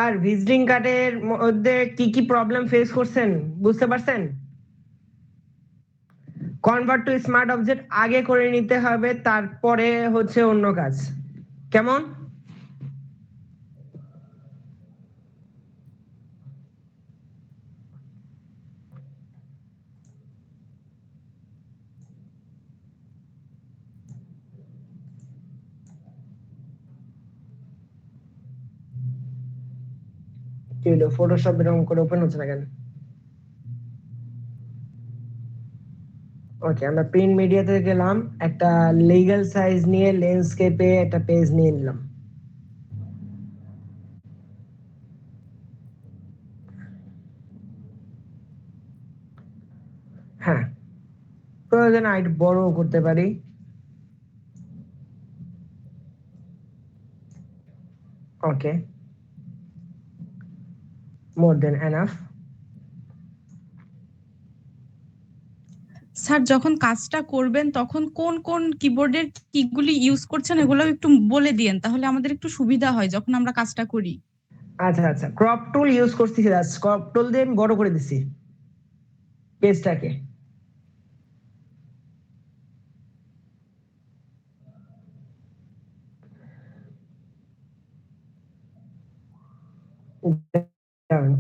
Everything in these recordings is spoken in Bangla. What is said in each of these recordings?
আর ভিজিটিং কার্ডের মধ্যে কি কি প্রবলেম ফেস করছেন বুঝতে পারছেন? কনভার্ট টু স্মার্ট অবজেক্ট আগে করে নিতে হবে, তারপরে হচ্ছে অন্য কাজ। কেমন? কি হলো, ফটোশপ এরকম করে ওপেন হচ্ছে না কেন? ওকে, আমরা প্রিন্ট মিডিয়াতে গেলাম, একটা লিগ্যাল সাইজ নিয়ে ল্যান্ডস্কেপে একটা পেজ নিয়ে নিলাম। হ্যাঁ, প্রয়োজন একটু বড় করতে পারি। ওকে, মোর দেন এনাফ। স্যার যখন কাজটা করবেন তখন কোন কোন কিবোর্ডের কিগুলি ইউজ করছেন এগুলো একটু বলে দিয়েন, তাহলে আমাদের একটু সুবিধা হয় যখন আমরা কাজটা করি। আচ্ছা আচ্ছা, ক্রপ টুল ইউজ করছি, ক্রপ টুল দিয়ে আমি বড় করে দিছি পেজটাকে।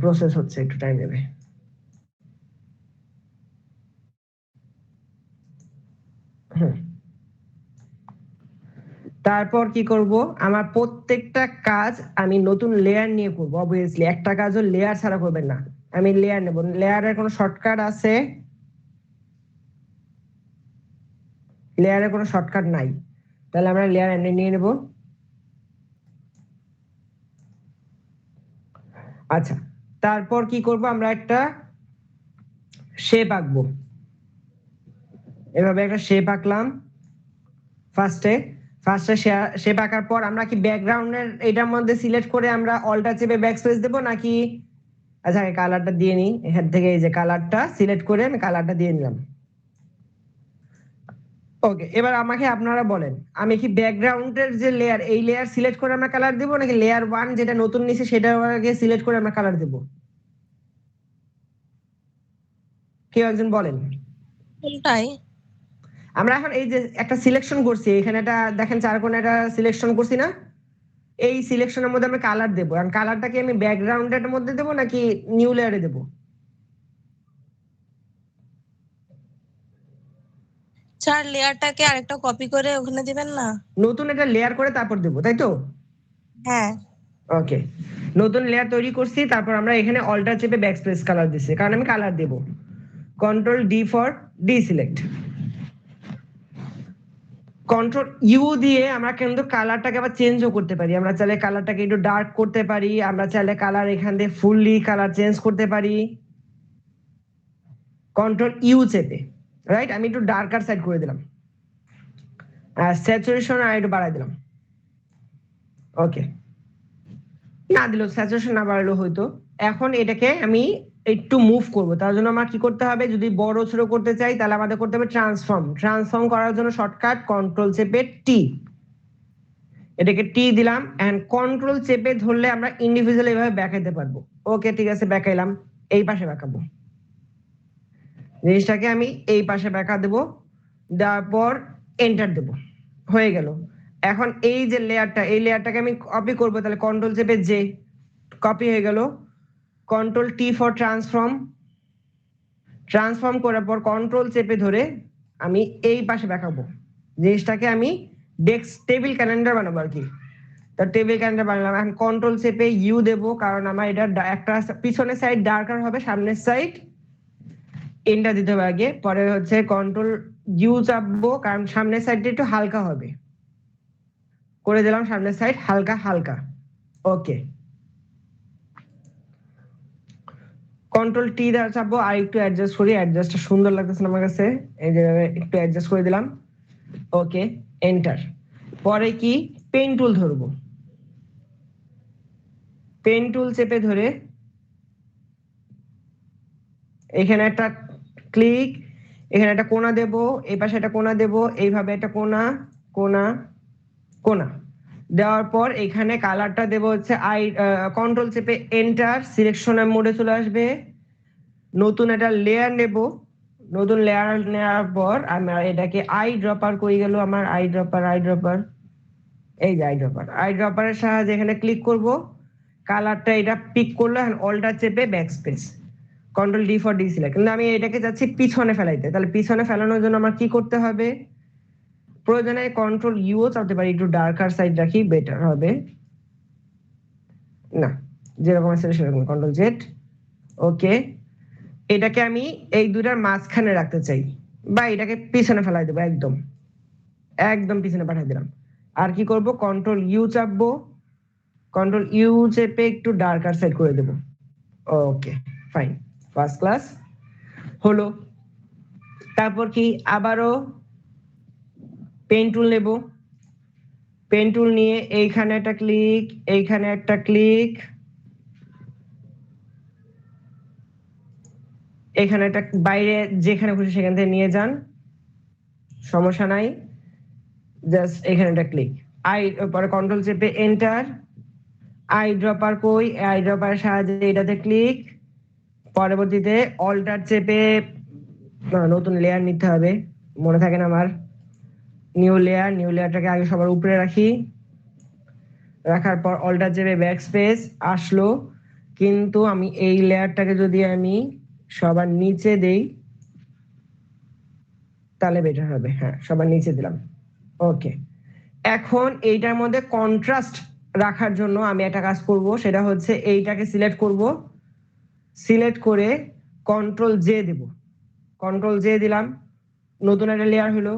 প্রসেস হচ্ছে, একটু টাইম নেবে। তারপর কি করব, আমার প্রত্যেকটা কাজ আমি নতুন লেয়ার নিয়ে করব। অবভিয়াসলি একটা কাজও লেয়ার ছাড়া করবেন না, আমি লেয়ার নেব। লেয়ারের কোনো শর্টকাট আছে? লেয়ারের কোনো শর্টকাট নাই, তাহলে আমরা লেয়ার এনে নিয়ে নেব। আচ্ছা, তারপর কি করব, আমরা একটা শেপ আঁকবো। এভাবে একটা শেপ আঁকলাম। ফার্স্টে শেপ আঁকার পর আমরা কি ব্যাকগ্রাউন্ডের এটার মধ্যে সিলেক্ট করে আমরা অল্টার চেপে ব্যাকস্পেস দেব নাকি? আচ্ছা, কালারটা দিয়ে নিই এখান থেকে। এই যে কালারটা সিলেক্ট করে আমি কালারটা দিয়ে নিলাম। ওকে, এবার আমাকে আপনারা বলেন, আমি কি ব্যাকগ্রাউন্ডের যে লেয়ার, এই লেয়ার সিলেক্ট করে আমরা কালার দেব নাকি লেয়ার 1 যেটা নতুন নিচে সেটা আগে সিলেক্ট করে আমরা কালার দেব? কেউ একজন বলেন। কোনটাই? আমরা এখন এই যে একটা সিলেকশন করছি, এখানে একটা দেখেন চার কোণে একটা সিলেকশন করছি না, এই সিলেকশনের মধ্যে আমি কালার দেবো। আর কালারটাকে আমি ব্যাকগ্রাউন্ডের মধ্যে দেবো নাকি নিউ লেয়ারে দেবো? স্যার লেয়ারটাকে আরেকটা কপি করে ওখানে দিবেন না? নতুন একটা লেয়ার করে তারপর দেবো, তাই তো? হ্যাঁ। ওকে, নতুন লেয়ার তৈরি করছি, তারপর আমরা এখানে অল্টার চেপে ব্যাকস্পেস কালার দিছি, কারণ আমি কালার দেব। Control D for deselect. Control U দিয়ে আমরা কিন্তু কালারটাকে আবার চেঞ্জও করতে পারি। আমরা চাইলে কালারটাকে একটু ডার্ক করতে পারি, আমরা চাইলে কালার এখান দিয়ে ফুললি কালার চেঞ্জ করতে পারি। কন্ট্রোল ইউ চেপে, রাইট, আমি একটু ডার্কার সাইড করে দিলাম, আর স্যাচুরেশন আর একটু বাড়াই দিলাম। ওকে, না দিলেও স্যাচুরেশন না বাড়ালেও হয়তো। এখন এটাকে আমি একটু মুভ করব, তার জন্য আমার কি করতে হবে, যদি বড় ছোট করতে চাই তাহলে আমাদের করতে হবে ট্রান্সফর্ম করার জন্য শর্টকাট কন্ট্রোল চেপে টি, এটাকে টি দিলাম, এন্ড কন্ট্রোল চেপে ধরলে আমরা ইন্ডিভিজুয়াল এভাবে দেখাইতে পারবো। ওকে, ঠিক আছে, দেখাইলাম। এই পাশে দেখাবো, জিনিসটাকে আমি এই পাশে ব্যাকা দেব, দেওয়ার পর এন্টার দেব, হয়ে গেল। এখন এই যে লেয়ারটা, এই লেয়ারটাকে আমি কপি করব, তাহলে কন্ট্রোল চেপে জে, কপি হয়ে গেল। কন্ট্রোল টি ফর ট্রান্সফর্ম করার পর কন্ট্রোল চেপে ধরে আমি এই পাশে দেখাবো, জিনিসটাকে আমি টেবিল ক্যালেন্ডার বানাবো আর কি। তার টেবিল ক্যালেন্ডার বানালাম। এখন কন্ট্রোল চেপে ইউ দেব, কারণ আমার এটা একটা পিছনের সাইড ডার্কার হবে, সামনের সাইড এন্টার দিতে হবে আগে, পরে হচ্ছে কন্ট্রোল ইউ চাপবো, কারণ সামনের সাইডটা একটু হালকা হবে। করে দিলাম সামনের সাইড হালকা হালকা। ওকে, কন্ট্রোল টি দ্বারা চাপবো, আর একটু অ্যাডজাস্ট করি, অ্যাডজাস্টটা সুন্দর লাগতেছে আমার কাছে, এই যে একটু অ্যাডজাস্ট করে দিলাম। ওকে, এন্টার। পরে কি, পেন টুল ধরবো, পেন টুল চেপে ধরে এখানে একটা ক্লিক, এখানে একটা কোণা দেব, এই পাশে একটা কোণা দেব, এইভাবে একটা কোণা কোণা কোণা। দেওয়ার পর এখানে কালারটা দেব হচ্ছে কন্ট্রোল চেপে এন্টার, সিলেকশনের মোডে চলে আসবে। নতুন একটা লেয়ার নেব, নতুন লেয়ার নেওয়ার পর আমি এটাকে আই ড্রপার কই গেল আমার আই ড্রপার, এই যে আই ড্রপারের সাহায্যে এখানে ক্লিক করব, কালারটা এটা পিক করলো, এখন অল্টার চেপে backspace, control D for deselect. কিন্তু আমি এটাকে যাচ্ছি পিছনে ফেলাইতে, তাহলে পিছনে ফেলানোর জন্য আমার কি করতে হবে, প্রয়োজনে কন্ট্রোল ইউও চাপতে পারি, একটু ডার্কার সাইড রাখি বেটার হবে, না যেরকম আছে সেরকম কন্ট্রোল জেড। ওকে, এটাকে আমি এই দুটার মাঝখানে রাখতে চাই, বা এটাকে পিছনে ফেলাই দেবো, একদম একদম পিছনে পাঠিয়ে দিলাম। আর কি করব, কন্ট্রোল ইউ চাপবো, কন্ট্রোল ইউ চেপে একটু ডার্কার সাইড করে দেব। ওকে ফাইন, ফার্স্ট ক্লাস হলো। তারপর কি আবারও পেন টুল নেব, পেন টুল নিয়ে এইখানে একটা ক্লিক, এইখানে একটা ক্লিক, এখানে একটা, বাইরে যেখানে খুশি সেখান থেকে নিয়ে যান, সমস্যা নাই, জাস্ট এখানে একটা ক্লিক, আই পরে কন্ট্রোল চেপে এন্টার, আই ড্রপার কই, আই ড্রপারের সাহায্যে এটাতে ক্লিক, পরবর্তীতে অল্টার চেপে নতুন লেয়ার নিতে হবে, মনে থাকে না আমার, নিউ লেয়ারটাকে আগে সবার উপরে রাখি, রাখার পর অল্টার চেপে ব্যাক স্পেস আসলো, কিন্তু আমি এই লেয়ারটাকে যদি আমি সবার নিচে দেই তাহলে বেটার হবে, হ্যাঁ সবার নিচে দিলাম। ওকে, এখন এইটার মধ্যে কন্ট্রাস্ট রাখার জন্য আমি একটা কাজ করব, সেটা হচ্ছে এইটাকে সিলেক্ট করব, সিলেক্ট করে কন্ট্রোল জে দেব, কন্ট্রোল জে দিলাম, নতুন একটা লেয়ার হলো,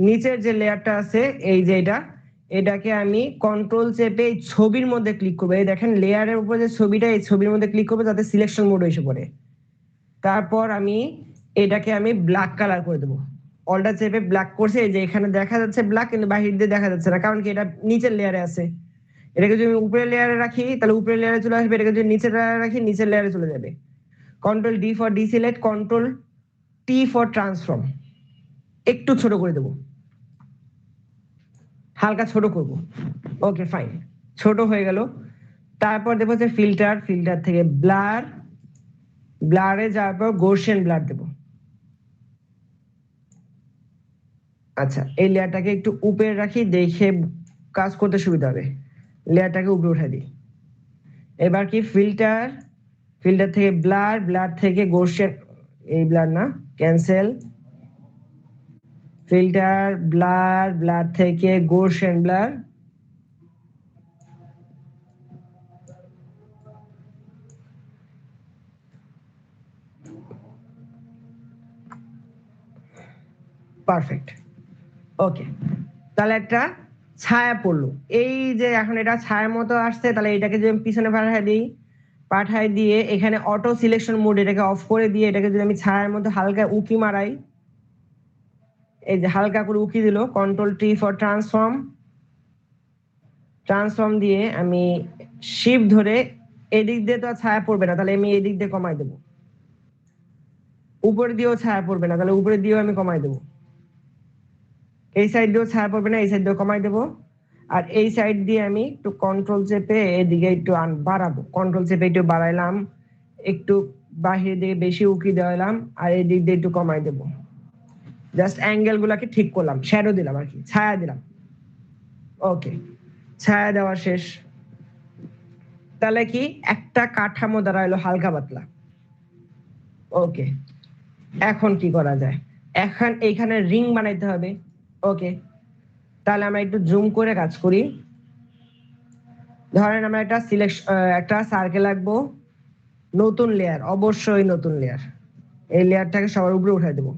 নিচের যে লেয়ারটা আছে এই যে এটাকে আমি কন্ট্রোল চেপে ছবির মধ্যে ক্লিক করবো, এই দেখেন লেয়ারের উপর যে ছবিটা, এই ছবির মধ্যে ক্লিক করবো যাতে সিলেকশন মোড এসে পড়ে। তারপর আমি এটাকে আমি ব্ল্যাক কালার করে দেবো, অল্টার চেপে ব্ল্যাক করছে, এই যে এখানে দেখা যাচ্ছে ব্ল্যাক, কিন্তু বাহির দিয়ে দেখা যাচ্ছে না, কারণ কি এটা নিচের লেয়ারে আছে। এটাকে যদি আমি উপরের লেয়ারে রাখি তাহলে উপরের লেয়ারে চলে আসবে, এটাকে যদি নিচের লেয়ারে রাখি নিচের লেয়ারে চলে যাবে। Control D for deselect, control T for transform, একটু ছোট করে দেবো, হালকা ছোট করব। ওকে ফাইন, ছোট হয়ে গেল। তারপর দেবো যে ফিল্টার, ফিল্টার থেকে ব্লার, ব্লারে যাওয়ার পর গৌসিয়ান ব্লার দেব। আচ্ছা, এই লেয়ারটাকে একটু উপরে রাখি, দেখে কাজ করতে সুবিধা হবে, লেয়ারটাকে উপরে উঠাই দিই। এবার কি ফিল্টার, ফিল্টার থেকে ব্লার, ব্লার থেকে গৌসিয়ান, এই ব্লার না, ক্যান্সেল, ফিল্টার ব্লার, ব্লার থেকে গৌসিয়ান ব্লার, পারফেক্ট। ওকে, তাহলে একটা ছায়া পড়লো, এই যে এখন এটা ছায়ার মতো আসছে, তাহলে এটাকে যদি আমি পিছনে পাঠাই দিয়ে এখানে অটো সিলেকশন মোড এটাকে অফ করে দিয়ে এটাকে যদি আমি ছায়ার মধ্যে হালকা উকি মারাই, এই যে হালকা করে উকি দিল, control T for transform, transform দিয়ে আমি শিফট ধরে, এদিক দিয়ে তো ছায়া পড়বে না, তাহলে আমি এদিক দিয়ে কমাই দেবো, উপরে দিয়েও ছায়া পড়বে না, তাহলে উপরে দিয়েও আমি কমাই দেবো, এই সাইড দিয়েও ছায়া পড়বে না, এই সাইড দিয়েও কমাই দেবো, আর এই সাইড দিয়ে আমি একটু কন্ট্রোল চেপে এদিকে একটু বাড়াবো, কন্ট্রোল চেপে একটু বাড়াইলাম, একটু বাহিরের দিকে বেশি উকি দেওয়ালাম, আর এই দিক দিয়ে একটু কমাই দেবো, জাস্ট অ্যাঙ্গেল গুলাকে ঠিক করলাম, শ্যাডো দিলাম আর কি, ছায়া দিলাম। ওকে, ছায়া দেওয়া শেষ। তাহলে কি একটা কাঠামো দাঁড়াইলো হালকা পাতলা। ওকে, এখন কি করা যায়, এখন এইখানে রিং বানাইতে হবে। ওকে, তাহলে আমরা একটু জুম করে কাজ করি। ধরেন আমরা একটা সার্কেল আঁকবো, নতুন লেয়ার, অবশ্যই নতুন লেয়ার, এই লেয়ারটাকে সবার উপরে উঠাই দেবো,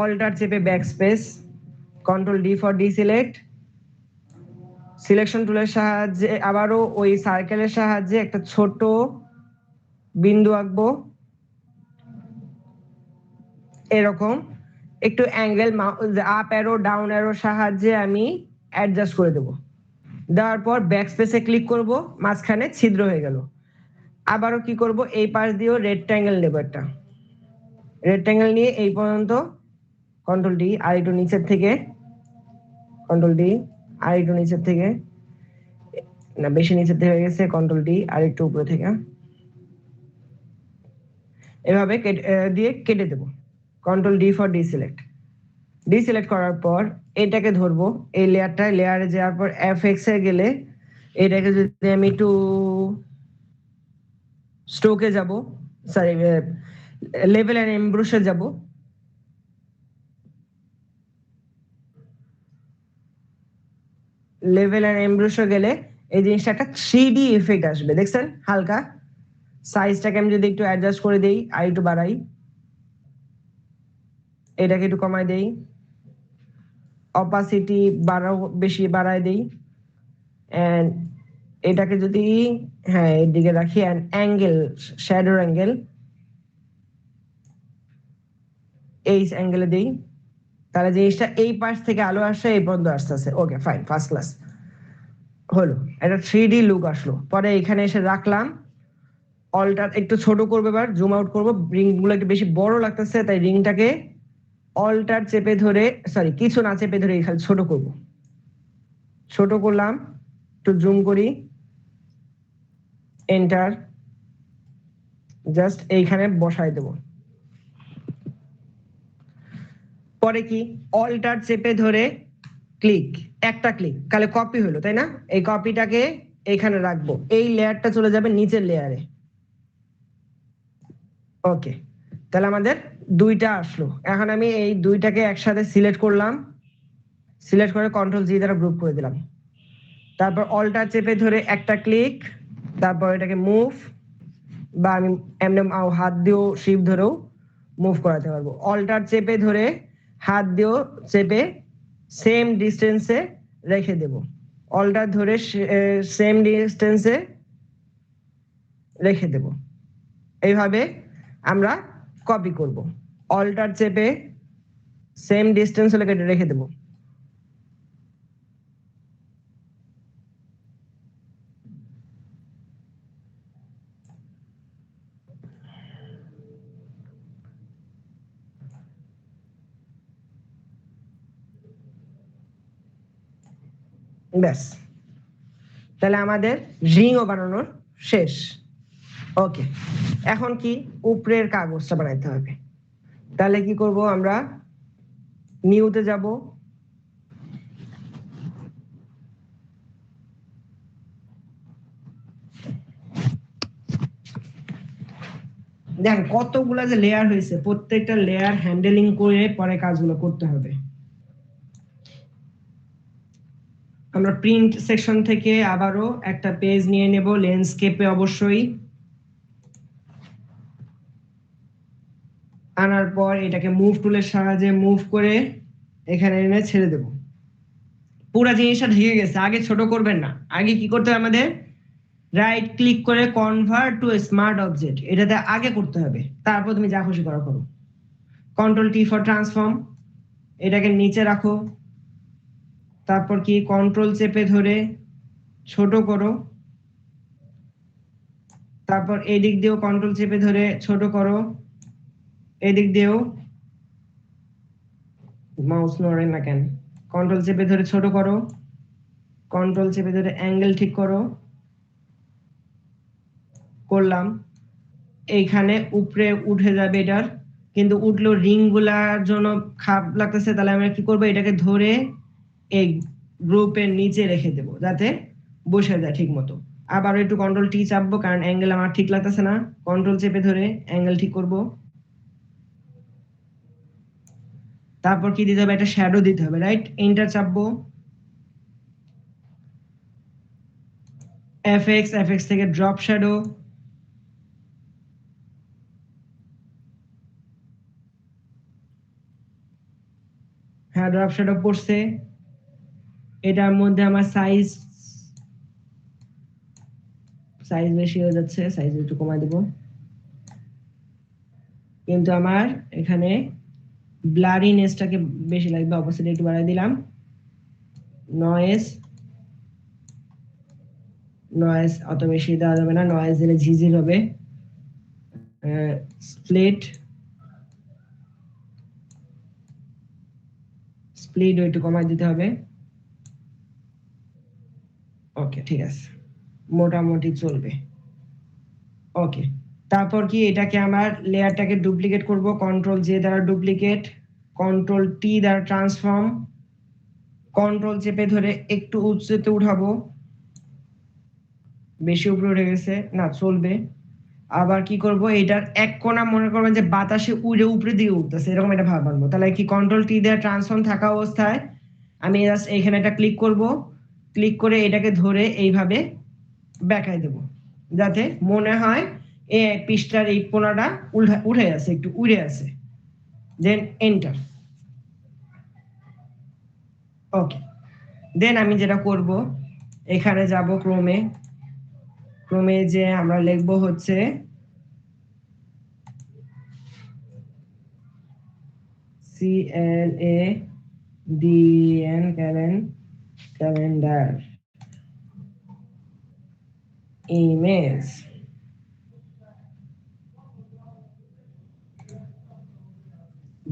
অল্টার চেপে back space, control D for deselect, selection টুলের সাহায্যে আবারও ওই সার্কেলের সাহায্যে একটা ছোট বিন্দু আঁকবো, এরকম একটু অ্যাঙ্গেল আপ অ্যারো ডাউন অ্যারোর সাহায্যে আমি অ্যাডজাস্ট করে দেবো, দেওয়ার পর ব্যাক স্পেসে ক্লিক করব, মাঝখানে ছিদ্র হয়ে গেল। আবারও কি করব, এই পাশ দিয়েও রেক্ট্যাঙ্গেল নেব, একটা রেক্ট্যাঙ্গেল নিয়ে এই পর্যন্ত, কন্ট্রোল ডি, আর একটু নিচের থেকে কন্ট্রোল ডি, আর একটু নিচের থেকে, না বেশি নিচের থেকে হয়ে গেছে, কন্ট্রোল ডি, আর একটু উপরে থেকে এভাবে দিয়ে কেটে দেব। Control D for deselect. Deselect করার পর এটাকে ধরবো, এই লেয়ারে যাওয়ার পর এফএক্স এ গেলে এটাকে যদি আমি একটু স্ট্রোকে যাব, সরি লেভেল এন্ড এমব্রুশে যাব, লেভেল এন্ড এমব্রুশে গেলে এই জিনিসটা একটা 3D এফেক্ট আসবে, দেখছেন হালকা। সাইজটাকে আমি যদি একটু অ্যাডজাস্ট করে দেই, আর একটু বাড়াই, এটাকে একটু কমাই দেই, অপাসিটি বেশি বাড়াই দেই, এন্ড এটাকে যদি হ্যাঁ এদিকে রাখি, এন্ড অ্যাঙ্গেল, শ্যাডোর অ্যাঙ্গেল এই অ্যাঙ্গেলে দেই, তাহলে জিনিসটা এই পাশ থেকে আলো আসে এই পর্যন্ত আসতেছে। ওকে ফাইন, ফার্স্ট ক্লাস হলো, এটা 3D লুক আসলো। পরে এখানে এসে রাখলাম, অল্টার একটু ছোট করবো, এবার জুম আউট করবো, রিং গুলো একটু বেশি বড় লাগতেছে, তাই রিংটাকে অল্টার চেপে ধরে, সরি কিছু না চেপে ধরে খালি ছোট করব। ছোট করলাম, একটু জুম করি, এন্টার, জাস্ট এইখানে বসাই দেব। পরে কি অল্টার চেপে ধরে ক্লিক, একটা ক্লিক, তাহলে কপি হলো, তাই না? এই কপিটাকে এখানে রাখবো, এই লেয়ারটা চলে যাবে নিচের লেয়ারে। ওকে, তাহলে আমাদের দুইটা আসলো। এখন আমি এই দুইটাকে একসাথে সিলেক্ট করলাম, সিলেক্ট করে কন্ট্রোল জি দ্বারা গ্রুপ করে দিলাম। তারপর অল্টার চেপে ধরে একটা ক্লিক, তারপর এটাকে মুভ, বা আমি এমনি হাত দিয়েও শিফট ধরেও মুভ করাতে পারবো। অল্টার চেপে ধরে হাত দিয়েও চেপে সেম ডিস্টেন্সে রেখে দেব। অল্টার ধরে সেম ডিস্টেন্সে রেখে দেব। এইভাবে আমরা কপি করব। অল্টার চেপে সেম ডিস্টেন্স হলে কেটে রেখে দেব। ব্যাস, তাহলে আমাদের রিংও বানানোর শেষ। ওকে, এখন কি উপরের কাগজটা বানাইতে হবে। তাহলে কি করব, আমরা নিউতে যাব, দেখেন কতগুলা যে লেয়ার হয়েছে, প্রত্যেকটা লেয়ার হ্যান্ডেলিং করে পরে কাজগুলো করতে হবে। আমরা প্রিন্ট সেকশন থেকে আবারও একটা পেজ নিয়ে নেব, ল্যান্ডস্কেপে অবশ্যই আনার পর এটাকে মুভ টুলের সাহায্যে মুভ করে এখানে এনে ছেড়ে দেব। পুরো জিনিসটা ঢেকে গেছে, আগে ছোট করবেন না। আগে কি করতে হবে আমাদের, রাইট ক্লিক করে কনভার্ট টু স্মার্ট অবজেক্ট, এটাতে আগে করতে হবে, তারপর তুমি যা খুশি করো। কন্ট্রোল টি ফর ট্রান্সফর্ম, এটাকে নিচে রাখো, তারপর কি কন্ট্রোল চেপে ধরে ছোট করো, তারপর এই দিক দিয়েও কন্ট্রোল চেপে ধরে ছোট করো, এদিক দিয়েও, মাউস নড়ে না কেন, কন্ট্রোল চেপে ধরে ছোট করো, কন্ট্রোল চেপে ধরে অ্যাঙ্গেল ঠিক করো, করলাম। এইখানে উপরে উঠে যাবে এটার, কিন্তু উঠলো রিং গুলার জন্য খারাপ লাগতেছে, তাহলে আমরা কি করবো, এটাকে ধরে এই গ্রুপের নিচে রেখে দেব যাতে বসে যায় ঠিক মতো। আবার একটু কন্ট্রোল টি চাপবো, কারণ অ্যাঙ্গেল আমার ঠিক লাগতেছে না, কন্ট্রোল চেপে ধরে অ্যাঙ্গেল ঠিক করব। তারপর কি দিতে হবে, একটা শ্যাডো দিতে হবে, রাইট, এন্টার চাপবো, এফএক্স থেকে ড্রপ শ্যাডো, হ্যাঁ ড্রপ শ্যাডো পড়ছে। এটার মধ্যে আমার সাইজ বেশি হয়ে যাচ্ছে, সাইজ একটু কমাই দেব, কিন্তু আমার এখানে ব্লারিনেসটাকে বেশি লাগবে, অপোজিট একটু বাড়াই দিলাম। নয়েজ অত বেশি দেওয়া যাবে না, নয়েজ দিলে ঝিঝির হবে। স্প্লিট একটু কমাই দিতে হবে। ওকে, ঠিক আছে, মোটামুটি চলবে। ওকে, তারপর কি এটাকে আমার লেয়ারটাকে ডুপ্লিকেট করব, কন্ট্রোল জে দ্বারা ডুপ্লিকেট, কন্ট্রোল টি দ্বারা ট্রান্সফর্ম, কন্ট্রোল চেপে ধরে একটু উচ্চতে উঠাবো, বেশি উপরে উঠে গেছে, না চলবে। আবার কি করব, এটার এক কোণা মনে করবেন যে বাতাসে উড়ে উপরে দিয়ে উঠতেছে, এরকম এটা ভাব বানবো। তাহলে কি কন্ট্রোল টি দিয়ে ট্রান্সফর্ম থাকা অবস্থায় আমি জাস্ট এইখানে একটা ক্লিক করব, ক্লিক করে এটাকে ধরে এইভাবে বেঁকাই দেব, যাতে মনে হয় এই পৃষ্ঠার এই কোণাটা উঠে আছে, একটু উড়ে আছে। দেন এন্টার। ওকে, দেন আমি যেটা করব, এখানে যাব ক্রমে, ক্রমে যে আমরা লিখব হচ্ছে CLADN, calendar, image,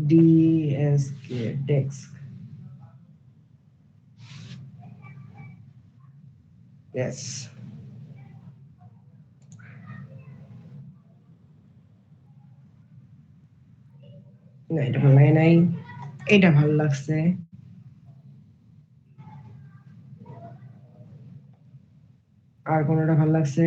DSK, desk, yes. না, এটা ভালো লাগে নাই, এটা ভালো লাগছে। আর কোনটা ভালো লাগছে?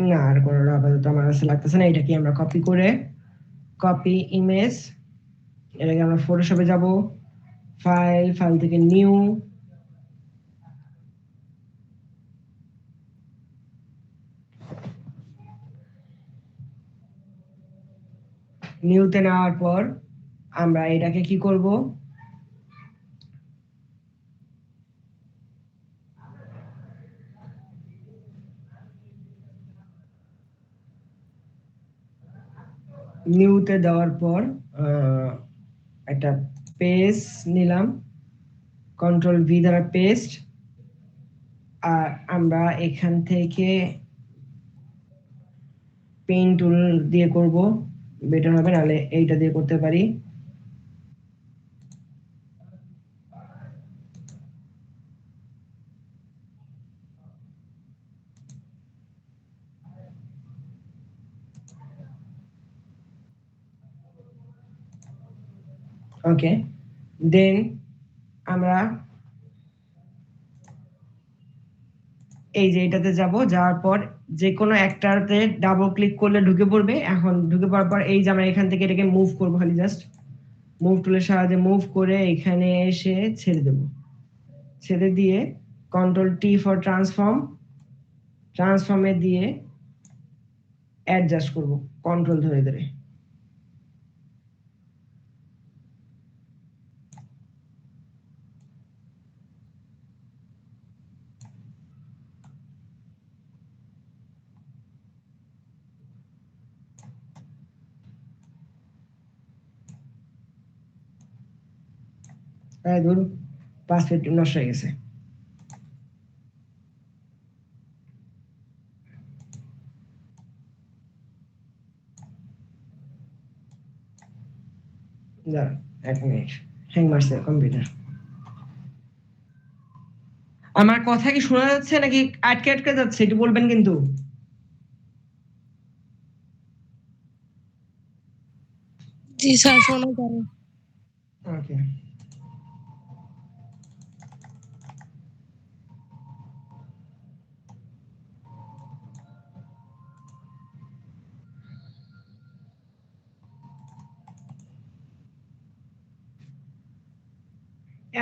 না, আর কোনটা আপাতত আমার কাছে লাগতেছে না। এটা কি আমরা কপি করে, কপি ইমেজ, এটাকে আমরা ফটোশপে যাব, ফাইল, ফাইল থেকে নিউ, নিউতে নেওয়ার পর আমরা এটাকে কি করব, নিউতে দেওয়ার পর একটা পেজ নিলাম, কন্ট্রোল ভি দ্বারা পেস্ট। আর আমরা এখান থেকে পেন টুল দিয়ে করব, বেটার হবে, নাহলে এইটা দিয়ে করতে পারি। ওকে, দেন আমরা এই যে এটাতে যাব, যাওয়ার পর যে কোনো একটাতে ডাবল ক্লিক করলে ঢুকে পড়বে। এখন ঢুকে পড়ার পর এই যে আমরা এখান থেকে এটাকে মুভ করব, খালি জাস্ট মুভ টুলের সাহায্যে মুভ করে এখানে এসে ছেড়ে দেব, ছেড়ে দিয়ে কন্ট্রোল টি ফর ট্রান্সফর্ম, ট্রান্সফর্মে দিয়ে অ্যাডজাস্ট করব কন্ট্রোল ধরে ধরে। তাই ধরুন 5 ফিট নষ্ট হয়ে গেছে। দাঁড়ান 1 মিনিট, হ্যাং মারছে কম্পিউটার। আমার কথা কি শোনা যাচ্ছে নাকি আটকে আটকে যাচ্ছে, একটু বলবেন কিন্তু। জি স্যার, শোনা যাবে। ওকে,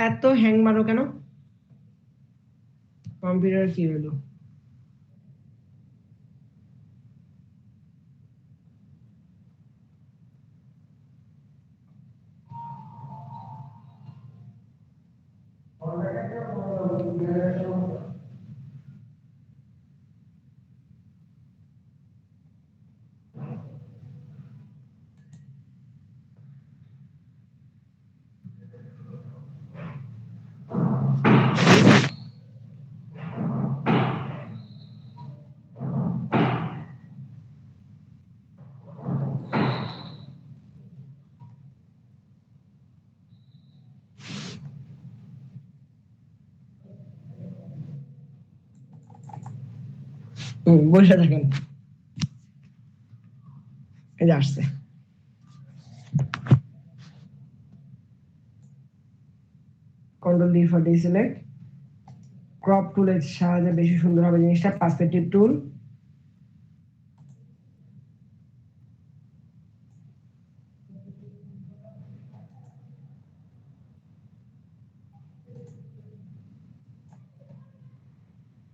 এত হ্যাং মারো কেন, কম্পিউটার কি হলো? বসে থাকেন, এই যে আসছে। Control D for deselect, crop টুলের সাহায্যে বেশি সুন্দর হবে জিনিসটা, পার্সপেক্টিভ টুল,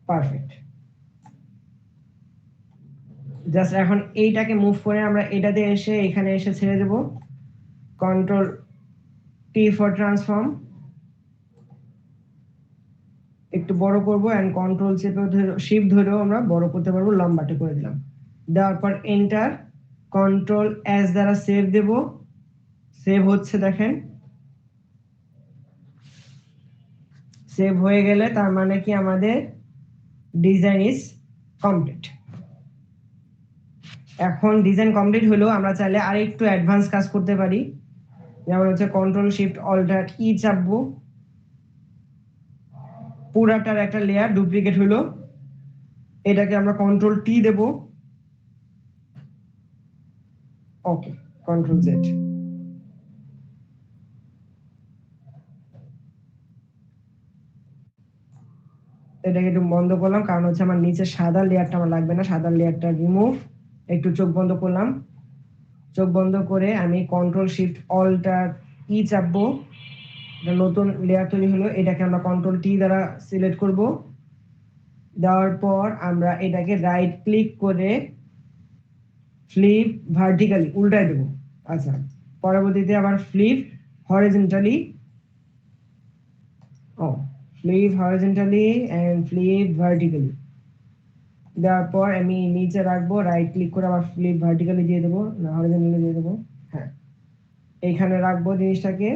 পারফেক্ট। জাস্ট এখন এইটাকে মুভ করে আমরা এটাতে এসে এখানে এসে ছেড়ে দেব, কন্ট্রোল টি ফর ট্রান্সফর্ম, একটু বড় করব এন্ড কন্ট্রোল চেপে শিফট ধরেও আমরা বড় করতে পারবো, লম্বাটে করে দিলাম। দেওয়ার পর এন্টার, কন্ট্রোল এস দ্বারা সেভ দেব, সেভ হচ্ছে দেখেন। সেভ হয়ে গেলে তার মানে কি আমাদের ডিজাইন ইজ কমপ্লিট। এখন ডিজাইন কমপ্লিট হলো, আমরা চাইলে আরেকটু অ্যাডভান্স কাজ করতে পারি, যেমন হচ্ছে কন্ট্রোল শিফট অল্টার ই চাপবো, পুরাটার একটা লেয়ার ডুপ্লিকেট হলো, এটাকে আমরা কন্ট্রোল টি দেব, ওকে, কন্ট্রোল জেড। এটাকে একটু বন্ধ করলাম, কারণ হচ্ছে আমার নিচে সাদা লেয়ারটা আমার লাগবে না, সাদা লেয়ারটা রিমুভ। একটু চোখ বন্ধ করলাম, চোখ বন্ধ করে আমি কন্ট্রোল শিফট অল্টার ই চাপবো, নতুন লেয়ার তৈরি হলো, এটাকে আমরা কন্ট্রোল টি দ্বারা সিলেক্ট করব। দেওয়ার পর আমরা এটাকে রাইট ক্লিক করে ফ্লিপ ভার্টিক্যালি উল্টায় দেব। আচ্ছা, পরবর্তীতে আবার flip horizontally, flip horizontally and flip vertically. দেওয়ার পর আমি নিচে রাখবো, রাইট ক্লিক করে আবার ফ্লিপ ভার্টিক্যালি দিয়ে দেবো, না হরিজন্টালি দিয়ে দেবো, হ্যাঁ এইখানে রাখবো জিনিসটাকে।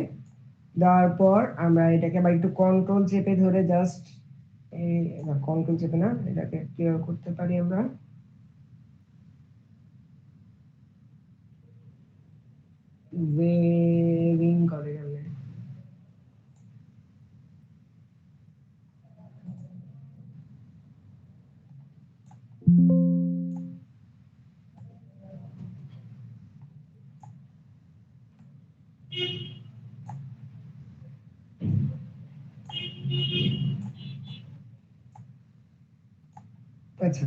দেওয়ার পর আমরা এটাকে আবার একটু কন্ট্রোল চেপে ধরে জাস্ট এই, না কন্ট্রোল চেপে না, এটাকে ক্লিয়ার করতে পারি আমরা, ওয়েভিং করে গেলে আচ্ছা।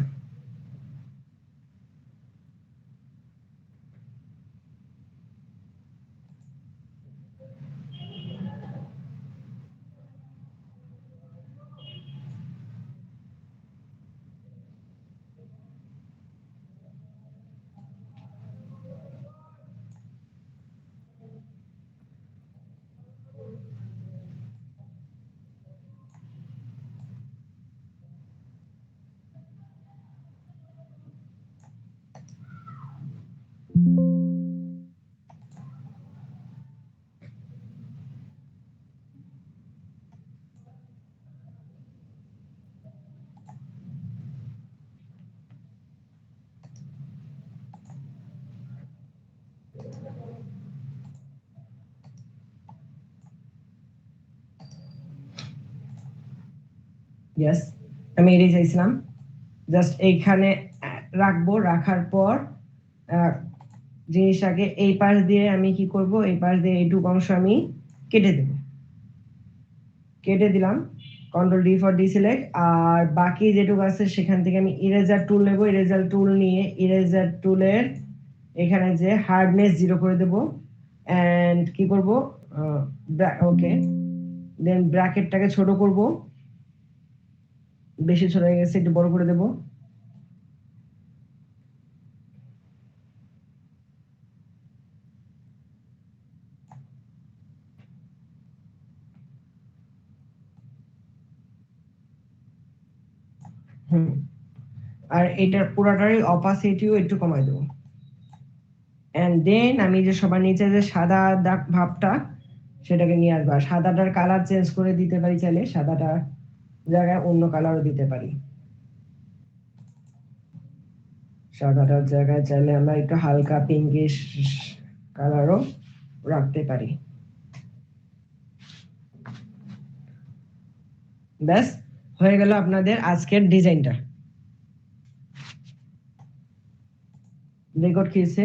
ইয়েস, আমি এটাই চাইছিলাম, জাস্ট এইখানে রাখবো, রাখার পর জিনিসটাকে এই পাশ দিয়ে আমি কি করব, এই পাশ দিয়ে এইটুকু অংশ আমি কেটে দেব, কেটে দিলাম, কন্ট্রোল ডি ফর ডিসিলেক্ট। আর বাকি যেটুকু আছে সেখান থেকে আমি ইরেজার টুল নেব, ইরেজার টুল নিয়ে ইরেজার টুলের এখানে যে হার্ডনেস 0 করে দেব, এন্ড কি করব, ওকে, দেন ব্র্যাকেটটাকে ছোট করব, বেশি ছোট হয়ে গেছে, একটু বড় করে দেব। আর এটার পুরোটারই অপাসিটিও একটু কমাই দেবো। এন্ড দেন আমি যে সবার নিচে যে সাদা দাগ ভাবটা সেটাকে নিয়ে আসবো, আর সাদাটার কালার চেঞ্জ করে দিতে পারি, চাইলে সাদাটার জায়গায় অন্য কালারও দিতে পারি, সাদাটার জায়গায় চাইলে আমরা একটু হালকা পিঙ্কিশ কালারও রাখতে পারি। ব্যাস হয়ে গেল আপনাদের আজকের ডিজাইনটা। রেকর্ড খেয়েছে